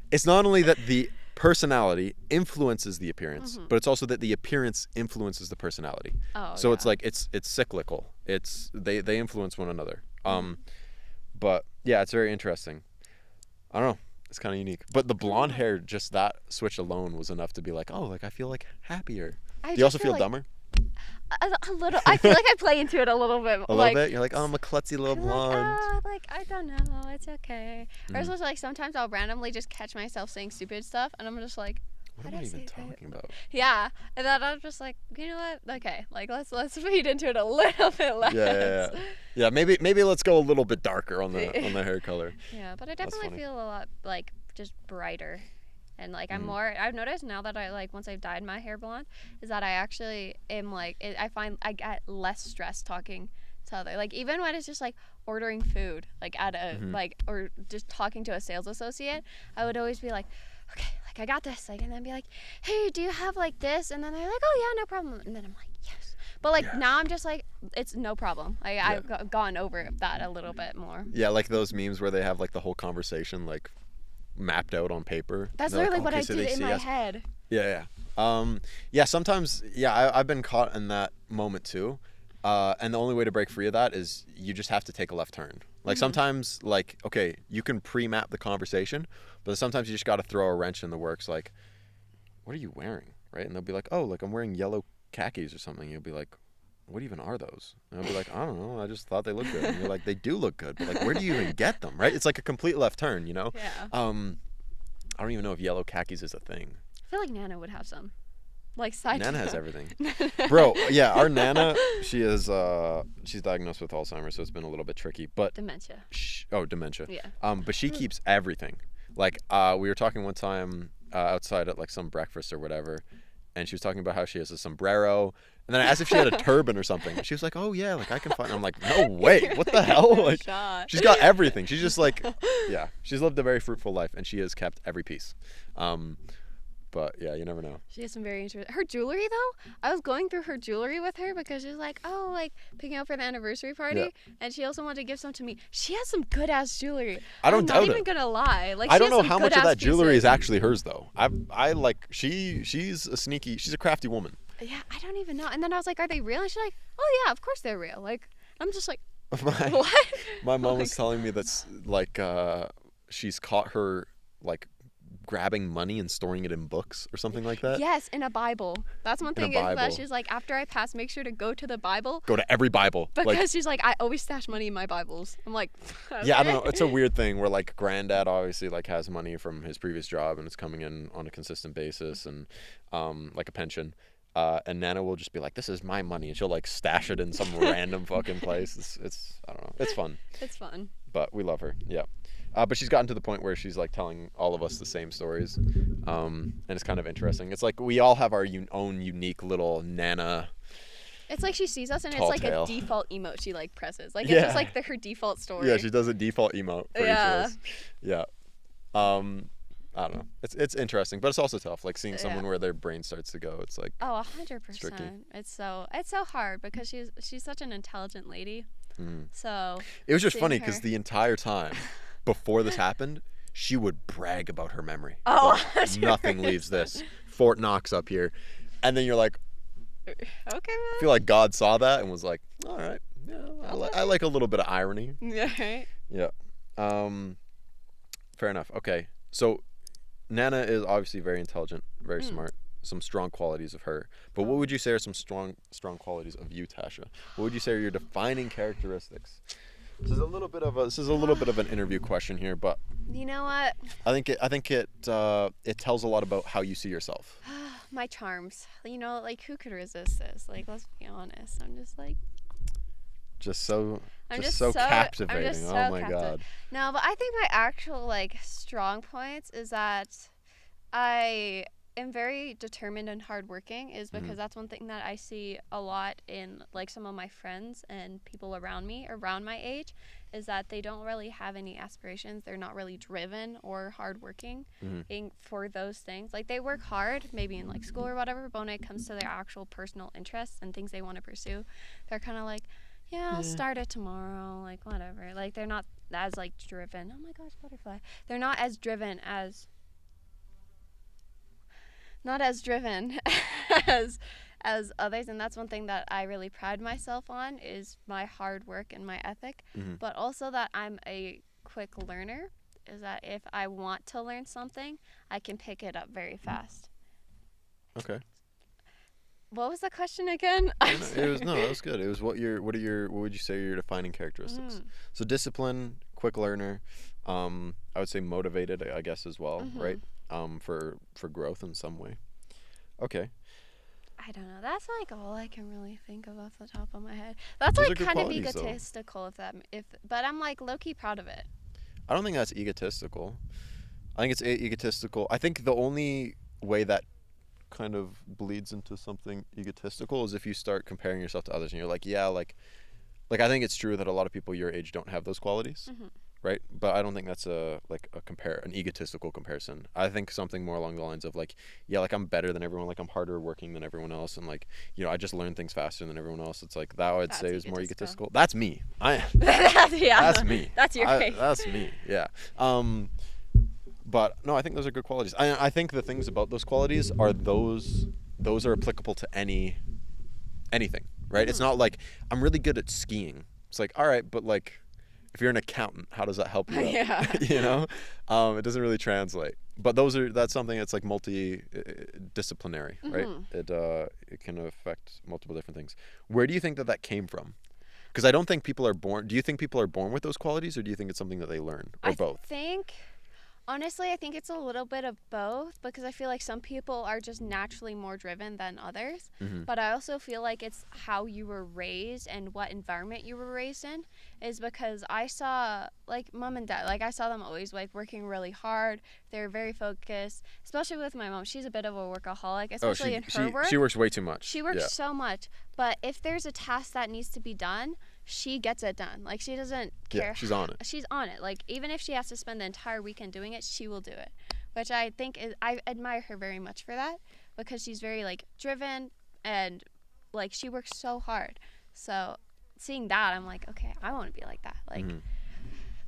It's not only that the personality influences the appearance, but it's also that the appearance influences the personality. So it's like it's cyclical. It's they influence one another. But yeah, it's very interesting. I don't know. It's kind of unique. But the blonde hair, just that switch alone was enough to be like, oh, like I feel like happier. Do you also feel dumber? A little. I feel like I play into it a little bit. A little bit? You're like, oh, I'm a klutzy little I'm blonde. I don't know. It's okay. Or it's also like sometimes I'll randomly just catch myself saying stupid stuff, and I'm just like, What am I even talking about? Yeah, and then I'm just like, you know what? Okay, like let's feed into it a little bit less. Yeah. Maybe let's go a little bit darker on the hair color. Yeah, but I definitely feel a lot like just brighter. And like I've noticed now that I like once I've dyed my hair blonde is that I actually am like I find I get less stressed talking to other, like even when it's just like ordering food like at a like or just talking to a sales associate, I would always be like, okay, like I got this, like, and then be like, hey, do you have like this? And then they're like, oh yeah, no problem. And then I'm like, yes. But like now I'm just like, it's no problem. Like I've gone over that a little bit more. Yeah, like those memes where they have like the whole conversation like mapped out on paper. That's literally what I did in my head. Yeah. Sometimes I've been caught in that moment too. And the only way to break free of that is you just have to take a left turn. Like sometimes, like, okay, you can pre-map the conversation, but sometimes you just got to throw a wrench in the works. Like, what are you wearing, right? And they'll be like, oh, like I'm wearing yellow khakis or something. You'll be like, what even are those? And I'll be like, I don't know. I just thought they looked good. And you're like, they do look good, but like, where do you even get them, right? It's like a complete left turn, you know? Yeah. I don't even know if yellow khakis is a thing. I feel like Nana would have some. Like side Nana has everything. Bro, yeah, our Nana, she's diagnosed with Alzheimer's, so it's been a little bit tricky. But dementia. Dementia. Yeah. But she keeps everything. Like, we were talking one time outside at like some breakfast or whatever, and she was talking about how she has a sombrero, and then I asked if she had a turban or something. She was like, "Oh yeah, like I can find." I'm like, "No way, what the hell?" Like, she's got everything. She's just like, yeah, she's lived a very fruitful life, and she has kept every piece. But yeah, you never know. She has some very interesting. Her jewelry though, I was going through her jewelry with her because she was like, oh, like picking up for the anniversary party, and she also wanted to give some to me. She has some good ass jewelry. I don't doubt it. I'm not even gonna lie. Like I don't know how much of that jewelry is actually hers though. I like she's a crafty woman. Yeah, I don't even know. And then I was like, are they real? And she's like, oh yeah, of course they're real. Like I'm just like, what? My mom was telling me that's like she's caught her like grabbing money and storing it in books or something like that. Yes, in a Bible. That's one thing is that she's like, after I pass, make sure to go to the Bible. Go to every Bible. Because she's like, I always stash money in my Bibles. I'm like, okay. Yeah, I don't know. It's a weird thing where like granddad obviously like has money from his previous job and it's coming in on a consistent basis and like a pension. And Nana will just be like, this is my money, and she'll like stash it in some random fucking place. It's I don't know. It's fun. It's fun. But we love her. Yeah. But she's gotten to the point where she's like telling all of us the same stories, and it's kind of interesting. It's like we all have our own unique little Nana. It's like she sees us and it's like tale. A default emote she like presses. Like it's just like her default story. Yeah, she does a default emote for each of us. Yeah. I don't know. It's interesting, but it's also tough. Like seeing someone where their brain starts to go. It's like 100%. It's so hard because she's such an intelligent lady. So it was just funny because the entire time before this happened, she would brag about her memory. Oh, like, nothing leaves this. Fort Knox up here, and then you're like, okay, man. I feel like God saw that and was like, all right, yeah, I like a little bit of irony. Yeah. Right. Yeah. Fair enough. Okay, so Nana is obviously very intelligent, very smart. Some strong qualities of her. But what would you say are some strong qualities of you, Tasha? What would you say are your defining characteristics? This is a little bit of an interview question here, but you know what? I think it tells a lot about how you see yourself. My charms. You know, like who could resist this? Like let's be honest. I'm just like just so captivating. Oh my god. No, but I think my actual like strong points is that I am very determined and hardworking is because that's one thing that I see a lot in like some of my friends and people around me around my age is that they don't really have any aspirations. They're not really driven or hardworking for those things. Like they work hard maybe in like school or whatever, but when it comes to their actual personal interests and things they want to pursue, they're kind of like, I'll start it tomorrow, like whatever. Like they're not as like driven. Oh my gosh, butterfly. They're not as driven as as others, and that's one thing that I really pride myself on is my hard work and my ethic, but also that I'm a quick learner, is that if I want to learn something, I can pick it up very fast. Okay. What was the question again? It was no, that was good. It was what would you say are your defining characteristics? So discipline, quick learner, I would say motivated, I guess as well, right? For growth in some way. Okay. I don't know. That's like all I can really think of off the top of my head. That's Those are like good kind of qualities, though. egotistical but I'm like low key proud of it. I don't think that's egotistical. I think it's egotistical. I think the only way that kind of bleeds into something egotistical is if you start comparing yourself to others and you're like, yeah, like I think it's true that a lot of people your age don't have those qualities, right? But I don't think that's an egotistical comparison. I think something more along the lines of like, yeah, like I'm better than everyone, like I'm harder working than everyone else, and like, you know, I just learn things faster than everyone else. It's like that I'd say is more egotistical. That's me. Yeah. That's me. That's your face. That's me. Yeah. But no, I think those are good qualities. I think the things about those qualities are those are applicable to anything, right? It's not like I'm really good at skiing. It's like, all right, but like if you're an accountant, how does that help you out? Yeah. You know? It doesn't really translate. But that's something that's like multi-disciplinary, right? It can affect multiple different things. Where do you think that came from? Because I don't think people are born. Do you think people are born with those qualities, or do you think it's something that they learn, or both? Honestly, I think it's a little bit of both, because I feel like some people are just naturally more driven than others. But I also feel like it's how you were raised and what environment you were raised in, is because I saw like mom and dad, like I saw them always like working really hard. They're very focused, especially with my mom. She's a bit of a workaholic, especially in her work. She works way too much. She works so much, but if there's a task that needs to be done, she gets it done. Like, she doesn't care. Yeah, she's on it. She's on it. Like, even if she has to spend the entire weekend doing it, she will do it. Which I think I admire her very much for that, because she's very, like, driven, and, like, she works so hard. So, seeing that, I'm like, okay, I want to be like that. Like,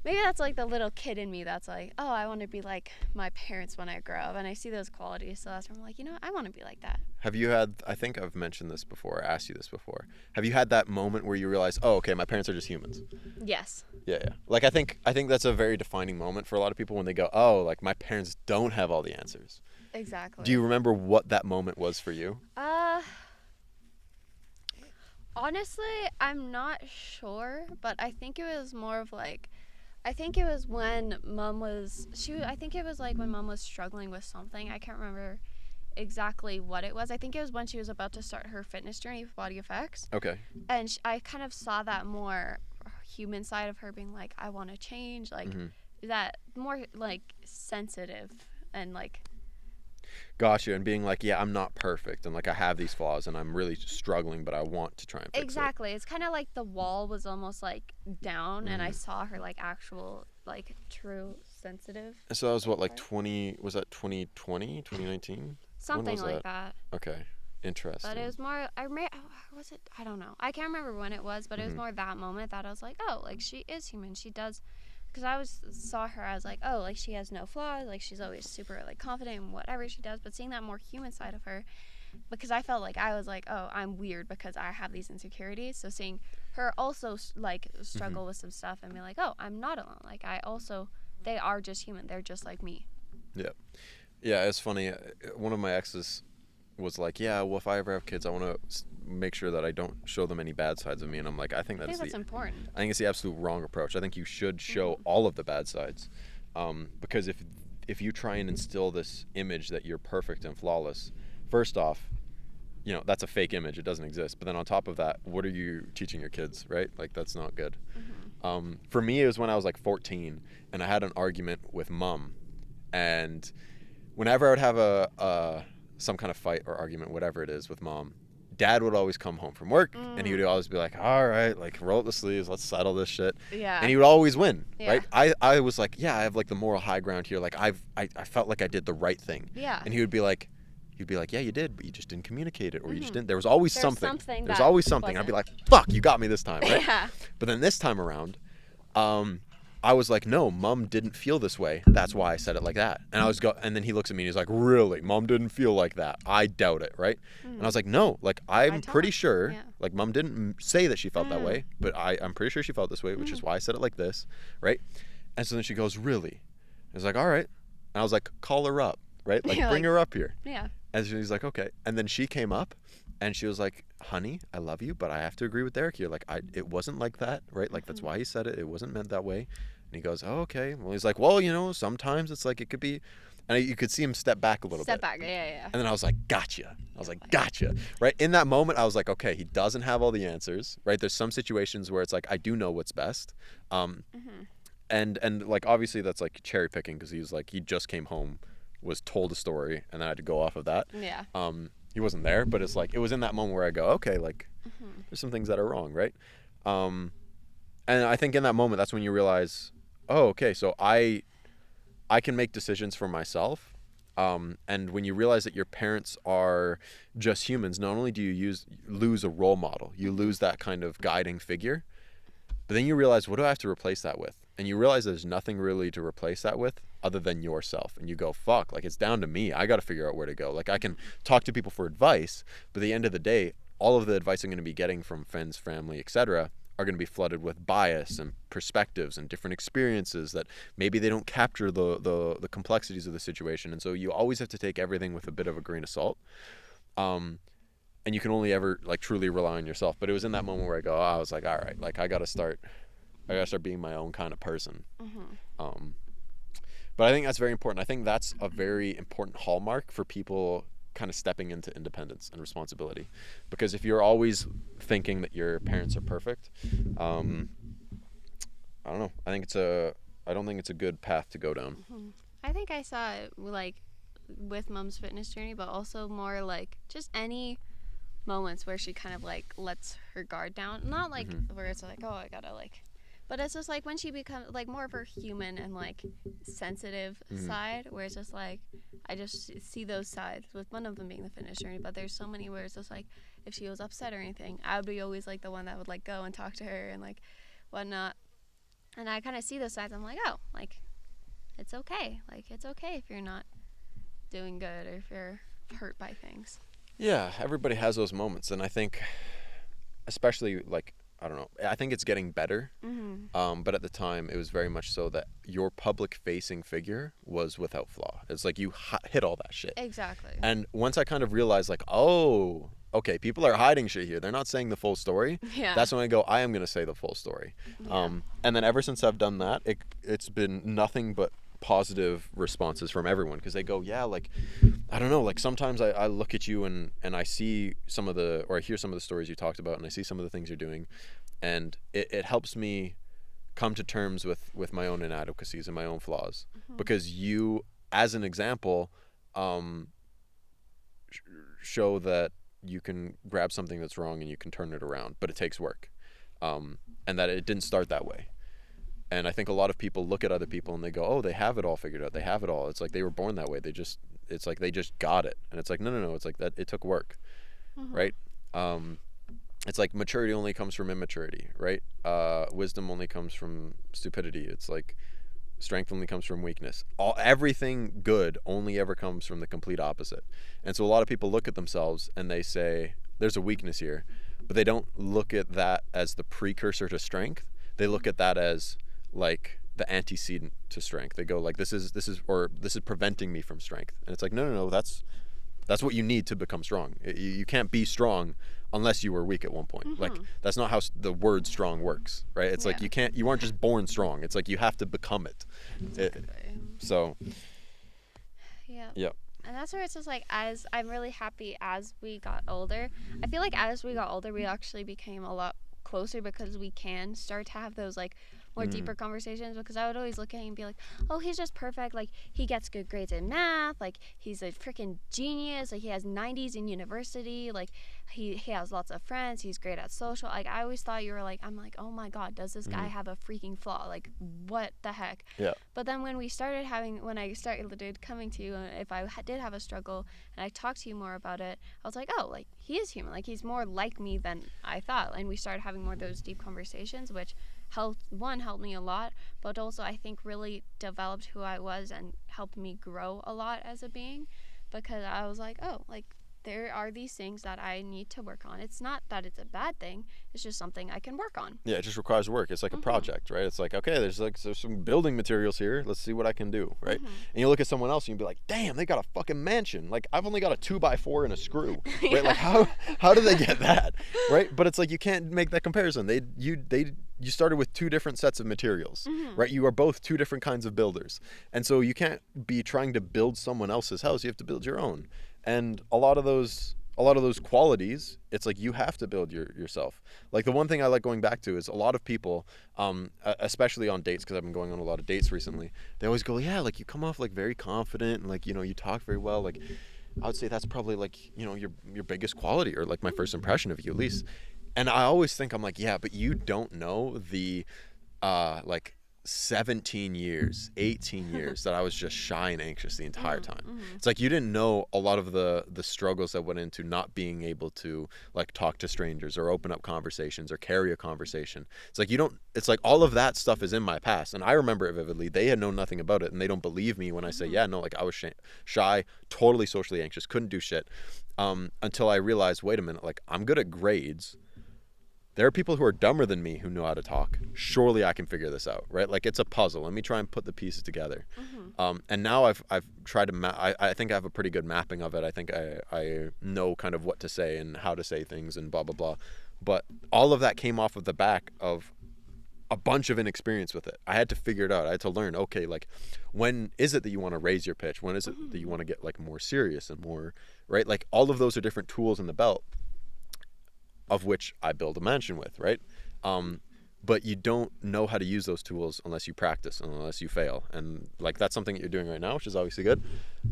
maybe that's, like, the little kid in me that's like, oh, I want to be like my parents when I grow up. And I see those qualities, so that's where I'm like, you know what? I want to be like that. Have you had, I think I've mentioned this before, asked you this before. Have you had that moment where you realize, oh, okay, my parents are just humans? Yes. Yeah. Like, I think that's a very defining moment for a lot of people when they go, oh, like, my parents don't have all the answers. Exactly. Do you remember what that moment was for you? Honestly, I'm not sure, but I think it was more of like, I think it was when mom was, I think it was like when mom was struggling with something. I can't remember exactly what it was. I think it was when she was about to start her fitness journey with Body Effects. Okay. And I kind of saw that more human side of her, being like, I want to change, like that more like sensitive and like. Gotcha. And being like, yeah, I'm not perfect, and like I have these flaws, and I'm really struggling, but I want to try and fix it. Exactly. It's kind of like the wall was almost like down, and I saw her like actual, like true sensitive. So that was what, like 2020, 2019? Something like that. Okay. Interesting. But it was more, was it? I don't know. I can't remember when it was, but it was more that moment that I was like, oh, like she is human. She does, because I saw her as like, oh, like she has no flaws. Like she's always super like confident in whatever she does. But seeing that more human side of her, because I felt like I was like, oh, I'm weird because I have these insecurities. So seeing her also like struggle with some stuff and be like, oh, I'm not alone. Like they are just human. They're just like me. Yeah. Yeah, it's funny. One of my exes was like, yeah, well, if I ever have kids, I want to make sure that I don't show them any bad sides of me. And I'm like, I think that's important. I think it's the absolute wrong approach. I think you should show all of the bad sides. Because if you try and instill this image that you're perfect and flawless, first off, you know, that's a fake image. It doesn't exist. But then on top of that, what are you teaching your kids, right? Like, that's not good. For me, it was when I was like 14, and I had an argument with mom. And whenever I would have some kind of fight or argument, whatever it is, with mom, dad would always come home from work, and he would always be like, all right, like, roll up the sleeves, let's settle this shit. Yeah. And he would always win, right? I was like, yeah, I have like the moral high ground here. Like, I felt like I did the right thing. Yeah. And he'd be like, yeah, you did, but you just didn't communicate it, or you just didn't. There was always something. There's always something. I'd be like, fuck, you got me this time, right? Yeah. But then this time around, I was like, no, mom didn't feel this way. That's why I said it like that. And and then he looks at me and he's like, really? Mom didn't feel like that. I doubt it, right? And I was like, no, like, I'm pretty sure, like, mom didn't say that she felt that way, but I'm pretty sure she felt this way, which is why I said it like this, right? And so then she goes, really? I was like, all right. And I was like, call her up, right? Like, bring her up here. Yeah. And she's like, okay. And then she came up, And she was like, honey, I love you, but I have to agree with Derek here. Like, it wasn't like that, right? Like, that's why he said it. It wasn't meant that way. And he goes, oh, okay. Well, he's like, well, sometimes it's like it could be. And you could see him step back a little bit. Step back, yeah. And then I was like, gotcha. I was like, gotcha. Right? In that moment, I was like, okay, he doesn't have all the answers, right? There's some situations where it's like, I do know what's best. And like, obviously that's like cherry picking because he just came home, was told a story, and then I had to go off of that. Yeah. He wasn't there, but it's like, it was in that moment where I go, okay, like, there's some things that are wrong, right? And I think in that moment, that's when you realize, oh, okay, so I can make decisions for myself. And when you realize that your parents are just humans, not only do you lose a role model, you lose that kind of guiding figure, but then you realize, what do I have to replace that with? And you realize there's nothing really to replace that with other than yourself. And you go, fuck, like, it's down to me. I got to figure out where to go. Like, I can talk to people for advice, but at the end of the day, all of the advice I'm going to be getting from friends, family, etc., are going to be flooded with bias and perspectives and different experiences that maybe they don't capture the complexities of the situation. And so you always have to take everything with a bit of a grain of salt. And you can only ever like truly rely on yourself. But it was in that moment where I was like, all right, like I gotta start being my own kind of person. But I think that's very important. I think that's a very important hallmark for people kind of stepping into independence and responsibility, because if you're always thinking that your parents are perfect, I don't know, I don't think it's a good path to go down. I think I saw it like with Mom's fitness journey, but also more like just any moments where she kind of like lets her guard down, not like where it's like, oh, I gotta like, but it's just like when she becomes like more of her human and like sensitive side, where it's just like I just see those sides, with one of them being the fitness journey, but there's so many where it's just like if she was upset or anything, I would be always like the one that would like go and talk to her and like whatnot, and I kind of see those sides. I'm like, oh, like it's okay, like it's okay if you're not doing good or if you're hurt by things. Yeah, everybody has those moments, and I think especially like, I don't know, I think it's getting better, but at the time it was very much so that your public facing figure was without flaw. It's like you hit all that shit. Exactly. And once I kind of realized like, oh, okay, people are hiding shit here, they're not saying the full story. Yeah. That's when I go, I am going to say the full story. Yeah. And then ever since I've done that, it's been nothing but positive responses from everyone, because they go, yeah, like, I don't know, like sometimes I look at you and I see some of the, or I hear some of the stories you talked about, and I see some of the things you're doing, and it helps me come to terms with my own inadequacies and my own flaws, because you, as an example, show that you can grab something that's wrong and you can turn it around, but it takes work, and that it didn't start that way. And I think a lot of people look at other people and they go, oh, they have it all figured out. They have it all. It's like they were born that way. It's like they just got it. And it's like, no. It's like that. It took work, right? It's like maturity only comes from immaturity, right? Wisdom only comes from stupidity. It's like strength only comes from weakness. Everything good only ever comes from the complete opposite. And so a lot of people look at themselves and they say, there's a weakness here, but they don't look at that as the precursor to strength. They look at that as like the antecedent to strength. They go like, this is preventing me from strength. And it's like, no, that's what you need to become strong. You can't be strong unless you were weak at one point. Like, that's not how the word strong works, right? It's like you aren't just born strong. It's like you have to become it. Exactly. Yeah. And that's where it's just like, as I'm really happy as we got older, I feel like as we got older we actually became a lot closer, because we can start to have those like more deeper conversations, because I would always look at him and be like, oh, he's just perfect, like he gets good grades in math, like he's a freaking genius, like he has 90s in university, like he has lots of friends, he's great at social, like I always thought you were like, I'm like, oh my god, does this guy have a freaking flaw, like what the heck. Yeah. But then when I started coming to you, if I did have a struggle and I talked to you more about it, I was like, oh, like he is human, like he's more like me than I thought. And we started having more of those deep conversations, which helped me a lot, but also I think really developed who I was and helped me grow a lot as a being, because I was like, oh, like there are these things that I need to work on. It's not that it's a bad thing. It's just something I can work on. Yeah, it just requires work. It's like a project, right? It's like, okay, there's some building materials here. Let's see what I can do, right? And you look at someone else and you be like, damn, they got a fucking mansion. Like, I've only got a 2x4 and a screw, right? Yeah. Like, how do they get that, right? But it's like you can't make that comparison. You started with two different sets of materials, right? You are both two different kinds of builders, and so you can't be trying to build someone else's house. You have to build your own. And a lot of those qualities, it's like you have to build yourself. Like, the one thing I like going back to is a lot of people, especially on dates, because I've been going on a lot of dates recently, they always go, yeah, like, you come off like very confident and like, you know, you talk very well. Like, I would say that's probably like, you know, your biggest quality, or like my first impression of you at least. And I always think, I'm like, yeah, but you don't know the like 17 years, 18 years that I was just shy and anxious the entire time. It's like you didn't know a lot of the struggles that went into not being able to like talk to strangers or open up conversations or carry a conversation. It's like it's like all of that stuff is in my past, and I remember it vividly. They had known nothing about it, and they don't believe me when I say, yeah, no, like I was shy, totally socially anxious, couldn't do shit, until I realized, wait a minute, like I'm good at grades. There are people who are dumber than me who know how to talk. Surely I can figure this out, right? Like, it's a puzzle. Let me try and put the pieces together. And now I've tried to I think I have a pretty good mapping of it. I think I know kind of what to say and how to say things and blah, blah, blah. But all of that came off of the back of a bunch of inexperience with it. I had to figure it out. I had to learn, okay, like, when is it that you want to raise your pitch? When is it that you want to get like more serious and more, right? Like, all of those are different tools in the belt, of which I build a mansion with, right? But you don't know how to use those tools unless you practice and unless you fail. And like, that's something that you're doing right now, which is obviously good.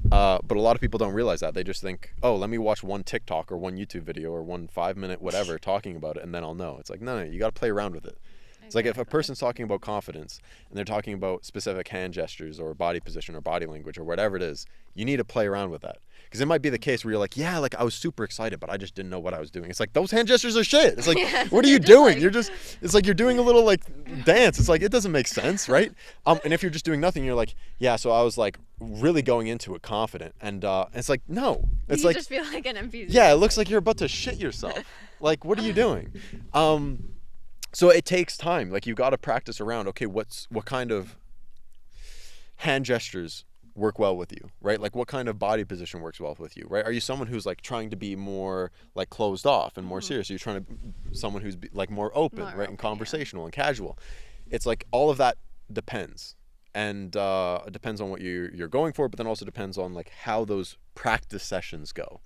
But a lot of people don't realize that. They just think, oh, let me watch one TikTok or one YouTube video or one 5-minute whatever talking about it, and then I'll know. It's like, no, you got to play around with it. It's like, if a person's talking about confidence and they're talking about specific hand gestures or body position or body language or whatever it is, you need to play around with that. Because it might be the case where you're like, yeah, like I was super excited, but I just didn't know what I was doing. It's like, those hand gestures are shit. It's like, what are you doing? It's like you're doing a little like dance. It's like, it doesn't make sense, right? And if you're just doing nothing, you're like, yeah, so I was like really going into it confident. And it's like, no. It's you like, just feel like an NPC. yeah, it looks like you're about to shit yourself. Like, what are you doing? So it takes time. Like, you got to practice around, okay, what kind of hand gestures work well with you, right? Like, what kind of body position works well with you, right? Are you someone who's like trying to be more like closed off and more serious? Are you trying to someone who's like more open, right? And conversational and casual. It's like all of that depends. And it depends on what you're going for, but then also depends on like how those practice sessions go,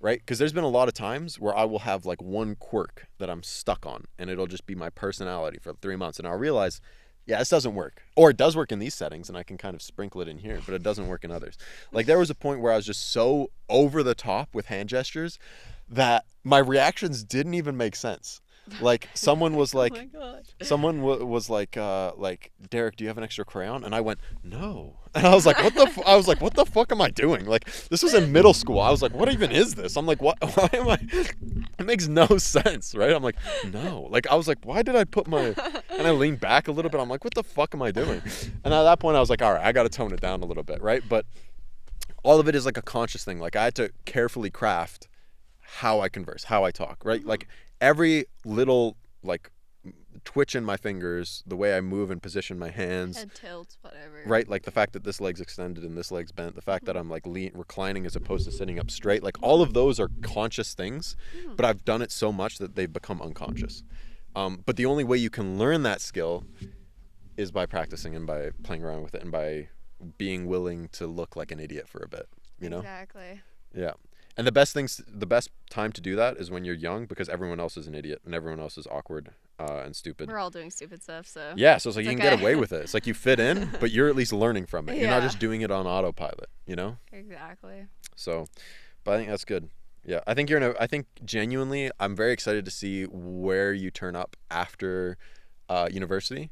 right? Because there's been a lot of times where I will have like one quirk that I'm stuck on, and it'll just be my personality for 3 months, and I'll realize, yeah, this doesn't work. Or it does work in these settings, and I can kind of sprinkle it in here, but it doesn't work in others. Like, there was a point where I was just so over the top with hand gestures that my reactions didn't even make sense. Like, someone was like, Oh my God. someone was like, Derek, do you have an extra crayon? And I went, no. And I was like, what the fuck am I doing? Like, this was in middle school. I was like, what even is this? I'm like, what? Why am I? It makes no sense, right? I'm like, no. Like, I was like, why did I put my? And I leaned back a little bit. I'm like, what the fuck am I doing? And at that point, I was like, all right, I got to tone it down a little bit, right? But all of it is like a conscious thing. Like, I had to carefully craft how I converse, how I talk, right? Like, every little like twitch in my fingers, the way I move and position my hands, Head tilts, whatever. right? Like, the fact that this leg's extended and this leg's bent, the fact that I'm like reclining as opposed to sitting up straight, like, all of those are conscious things, but I've done it so much that they've become unconscious. But the only way you can learn that skill is by practicing and by playing around with it and by being willing to look like an idiot for a bit, you know? Exactly. Yeah. And the best time to do that is when you're young, because everyone else is an idiot and everyone else is awkward and stupid. We're all doing stupid stuff, so. Yeah, so it's like you can get okay. away with it. It's like you fit in, but you're at least learning from it. You're not Yeah. just doing it on autopilot, you know? Exactly. So, but I think that's good. Yeah, I think I think genuinely, I'm very excited to see where you turn up after university.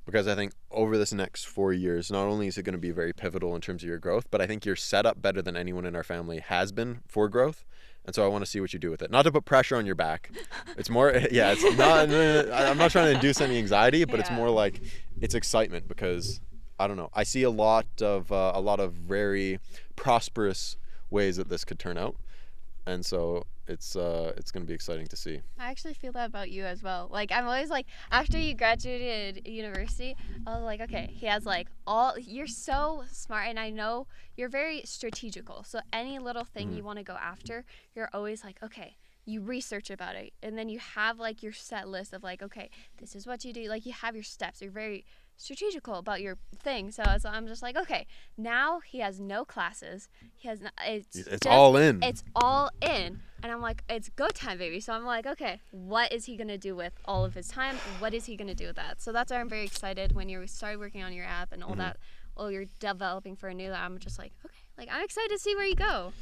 Because I think over this next 4 years, not only is it going to be very pivotal in terms of your growth, but I think you're set up better than anyone in our family has been for growth. And so I want to see what you do with it. Not to put pressure on your back. It's more, yeah, it's not, I'm not trying to induce any anxiety, but it's more like, it's excitement because, I don't know, I see a lot of very prosperous ways that this could turn out. And so it's going to be exciting to see. I actually feel that about you as well. Like, I'm always like, after you graduated university, I was like, okay, he has like you're so smart, and I know you're very strategical. So any little thing you want to go after, you're always like, okay, you research about it, and then you have like your set list of like, okay, this is what you do. Like, you have your steps. You're very strategical about your thing. So I'm just like, okay, now he has no classes. He has It's all in. It's all in. And I'm like, it's go time, baby. So I'm like, okay, what is he gonna do with all of his time? What is he gonna do with that? So that's why I'm very excited when you started working on your app and all that. Well, you're developing for a new. I'm just like, okay, like I'm excited to see where you go.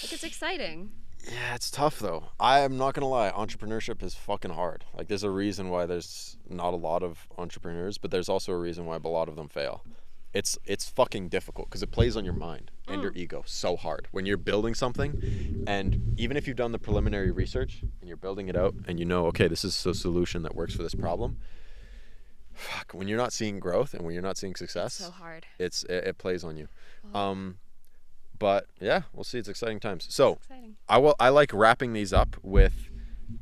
Like, it's exciting. Yeah, it's tough though. I am not gonna lie, entrepreneurship is fucking hard. Like, there's a reason why there's not a lot of entrepreneurs, but there's also a reason why a lot of them fail. It's fucking difficult because it plays on your mind and your ego so hard when you're building something. And even if you've done the preliminary research and you're building it out and you know, okay, this is a solution that works for this problem. Fuck, when you're not seeing growth and when you're not seeing success, So hard. it plays on you. Oh. But yeah, we'll see. It's exciting times. So Exciting. I like wrapping these up with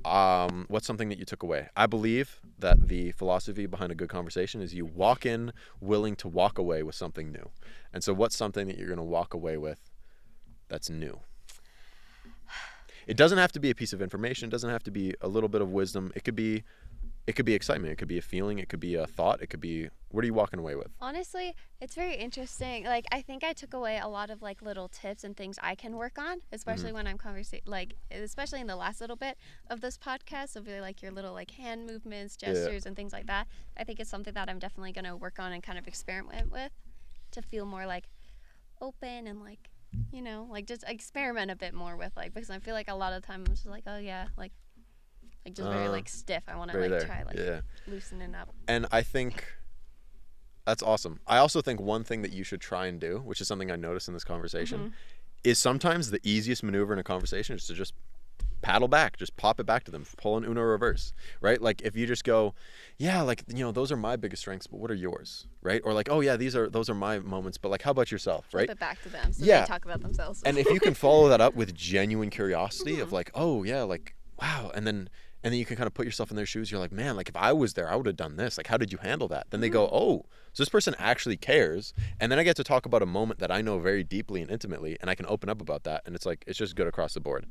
what's something that you took away. I believe that the philosophy behind a good conversation is you walk in willing to walk away with something new. And so what's something that you're going to walk away with that's new? It doesn't have to be a piece of information. It doesn't have to be a little bit of wisdom. It could be excitement. It could be a feeling. It could be a thought. It could be, what are you walking away with? Honestly, it's very interesting. Like, I think I took away a lot of like little tips and things I can work on, especially when I'm especially in the last little bit of this podcast, of like your little like hand movements, gestures, and things like that. I think it's something that I'm definitely gonna work on and kind of experiment with to feel more like open and like, you know, like just experiment a bit more with, like, because I feel like a lot of the time I'm just like, oh yeah, like just very like stiff. I want to like try like loosening up. And I think that's awesome. I also think one thing that you should try and do, which is something I noticed in this conversation, is sometimes the easiest maneuver in a conversation is to just paddle back, just pop it back to them, pull an Uno reverse, right? Like, if you just go, yeah, like, you know, those are my biggest strengths, but what are yours, right? Or like, oh yeah, those are my moments, but like, how about yourself, right? Flip it back to them so they talk about themselves. And if you can follow that up with genuine curiosity of like, oh yeah, like, wow, and then you can kind of put yourself in their shoes. You're like, man, like if I was there, I would have done this. Like, how did you handle that? Then they go, oh, so this person actually cares. And then I get to talk about a moment that I know very deeply and intimately, and I can open up about that. And it's like, it's just good across the board.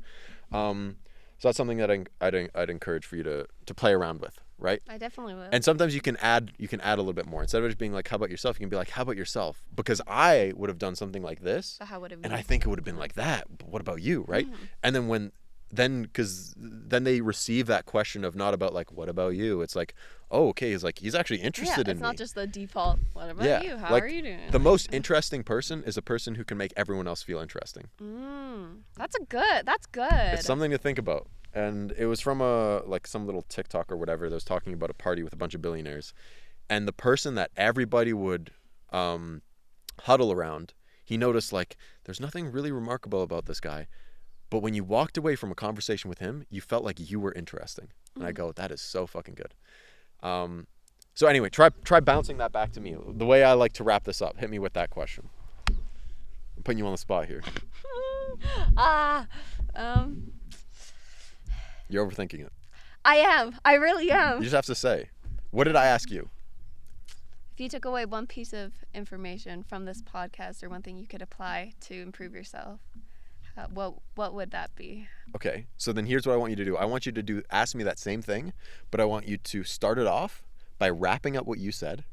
So that's something that I'd encourage for you to play around with, right? I definitely will. And sometimes you can add a little bit more. Instead of just being like, how about yourself? You can be like, how about yourself? Because I would have done something like this. So how would it be? And I think it would have been like that. But what about you, right? And then because they receive that question of not about like, what about you? It's like, oh, okay, he's actually interested in me. It's not just the default, what about you? How are you doing? The most interesting person is a person who can make everyone else feel interesting. That's good. It's something to think about. And it was from some little TikTok or whatever that was talking about a party with a bunch of billionaires. And the person that everybody would huddle around, he noticed like, there's nothing really remarkable about this guy. But when you walked away from a conversation with him, you felt like you were interesting. And I go, that is so fucking good. So anyway, try bouncing that back to me. The way I like to wrap this up, hit me with that question. I'm putting you on the spot here. You're overthinking it. I am. I really am. You just have to say, what did I ask you? If you took away one piece of information from this podcast or one thing you could apply to improve yourself, what would that be? Okay, so then here's what I want you to do. I want you to ask me that same thing, but I want you to start it off by wrapping up what you said,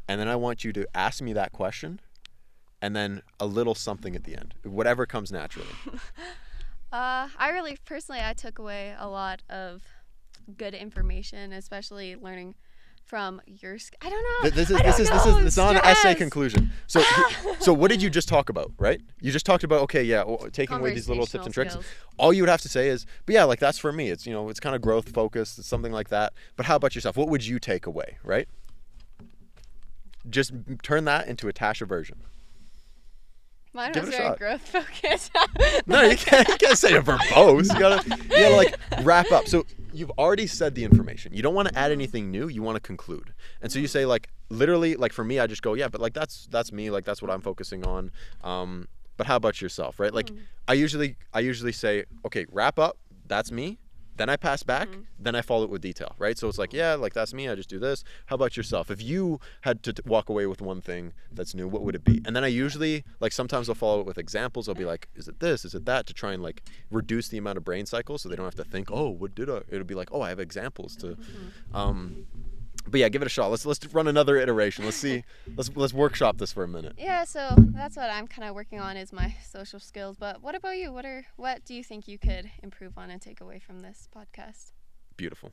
and then I want you to ask me that question, and then a little something at the end, whatever comes naturally. I took away a lot of good information, Especially learning from your. I don't know. This is not an essay conclusion. So what did you just talk about, right? You just talked about, okay, yeah, taking away these little tips and tricks. Skills. All you would have to say is, but yeah, like that's for me. It's, you know, it's kind of growth focused. It's something like that. But how about yourself? What would you take away, right? Just turn that into a Tasha version. Mine was very growth focused. No, you can't say it verbose. You gotta like wrap up. So you've already said the information. You don't want to add anything new. You want to conclude. And so you say like, literally, like for me, I just go, yeah, but like that's me. Like that's what I'm focusing on. but how about yourself, right? Like I usually say, okay, wrap up, that's me. Then I pass back, then I follow it with detail, right? So it's like, yeah, like that's me, I just do this. How about yourself? If you had to walk away with one thing that's new, what would it be? And then I usually, like sometimes I'll follow it with examples. I'll be like, is it this? Is it that? To try and like reduce the amount of brain cycles so they don't have to think, oh, what did I? It'll be like, oh, I have examples to, but yeah, give it a shot. Let's run another iteration. Let's see. Let's workshop this for a minute. Yeah, so that's what I'm kind of working on is my social skills. But what about you? What do you think you could improve on and take away from this podcast? Beautiful.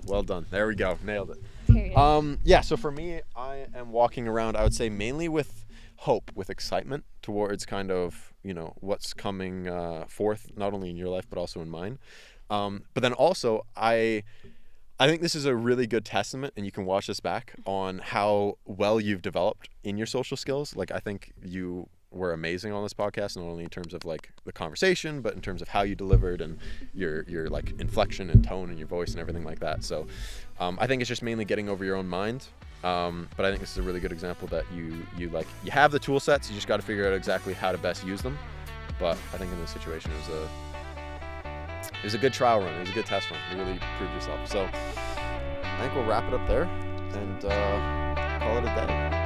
Well done. There we go. Nailed it. Period. Yeah, so for me, I am walking around, I would say mainly with hope, with excitement towards kind of, what's coming forth, not only in your life, but also in mine. But then also, I think this is a really good testament, and you can watch this back, on how well you've developed in your social skills. Like, I think you were amazing on this podcast, not only in terms of like the conversation, but in terms of how you delivered and your like inflection and tone and your voice and everything like that. So I think it's just mainly getting over your own mind. But I think this is a really good example that you have the tool sets, you just got to figure out exactly how to best use them. But I think in this situation it was a good trial run. It was a good test run. You really proved yourself. So I think we'll wrap it up there and call it a day.